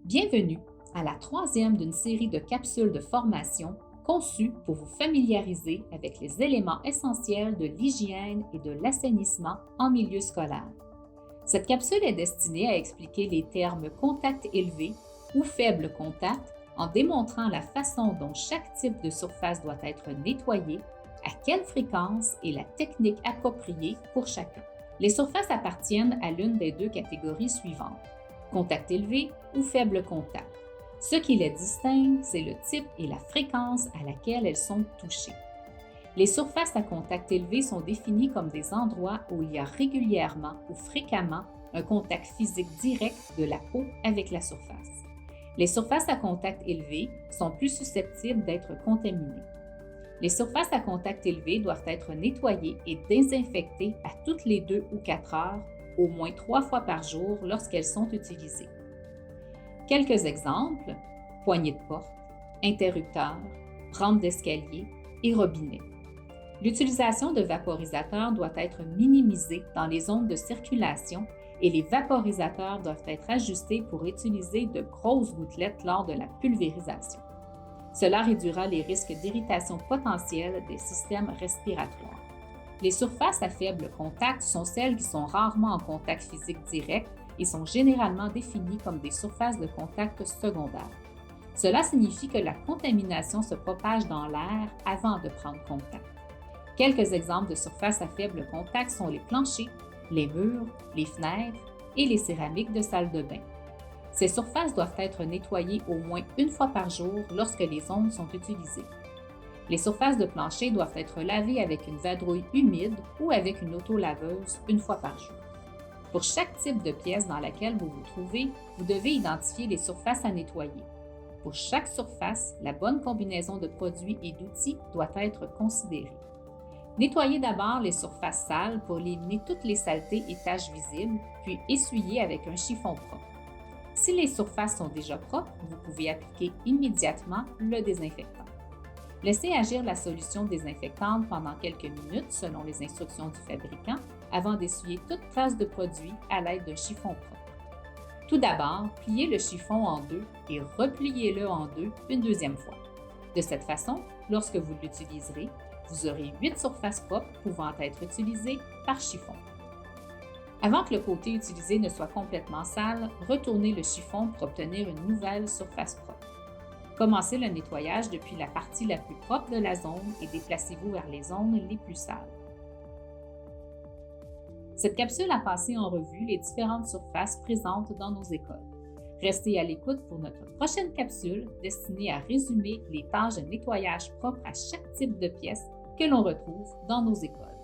Bienvenue à la troisième d'une série de capsules de formation conçues pour vous familiariser avec les éléments essentiels de l'hygiène et de l'assainissement en milieu scolaire. Cette capsule est destinée à expliquer les termes contact élevé ou faible contact en démontrant la façon dont chaque type de surface doit être nettoyé, à quelle fréquence et la technique appropriée pour chacun. Les surfaces appartiennent à l'une des deux catégories suivantes, contact élevé ou faible contact. Ce qui les distingue, c'est le type et la fréquence à laquelle elles sont touchées. Les surfaces à contact élevé sont définies comme des endroits où il y a régulièrement ou fréquemment un contact physique direct de la peau avec la surface. Les surfaces à contact élevé sont plus susceptibles d'être contaminées. Les surfaces à contact élevé doivent être nettoyées et désinfectées à toutes les 2 ou 4 heures, au moins 3 fois par jour lorsqu'elles sont utilisées. Quelques exemples, poignées de porte, interrupteurs, rampe d'escalier et robinet. L'utilisation de vaporisateurs doit être minimisée dans les zones de circulation et les vaporisateurs doivent être ajustés pour utiliser de grosses gouttelettes lors de la pulvérisation. Cela réduira les risques d'irritation potentielle des systèmes respiratoires. Les surfaces à faible contact sont celles qui sont rarement en contact physique direct et sont généralement définies comme des surfaces de contact secondaires. Cela signifie que la contamination se propage dans l'air avant de prendre contact. Quelques exemples de surfaces à faible contact sont les planchers, les murs, les fenêtres et les céramiques de salle de bain. Ces surfaces doivent être nettoyées au moins une fois par jour lorsque les ondes sont utilisées. Les surfaces de plancher doivent être lavées avec une vadrouille humide ou avec une autolaveuse une fois par jour. Pour chaque type de pièce dans laquelle vous vous trouvez, vous devez identifier les surfaces à nettoyer. Pour chaque surface, la bonne combinaison de produits et d'outils doit être considérée. Nettoyez d'abord les surfaces sales pour éliminer toutes les saletés et taches visibles, puis essuyez avec un chiffon propre. Si les surfaces sont déjà propres, vous pouvez appliquer immédiatement le désinfectant. Laissez agir la solution désinfectante pendant quelques minutes selon les instructions du fabricant avant d'essuyer toute trace de produit à l'aide d'un chiffon propre. Tout d'abord, pliez le chiffon en deux et repliez-le en deux une deuxième fois. De cette façon, lorsque vous l'utiliserez, vous aurez 8 surfaces propres pouvant être utilisées par chiffon. Avant que le côté utilisé ne soit complètement sale, retournez le chiffon pour obtenir une nouvelle surface propre. Commencez le nettoyage depuis la partie la plus propre de la zone et déplacez-vous vers les zones les plus sales. Cette capsule a passé en revue les différentes surfaces présentes dans nos écoles. Restez à l'écoute pour notre prochaine capsule destinée à résumer les tâches de nettoyage propres à chaque type de pièce que l'on retrouve dans nos écoles.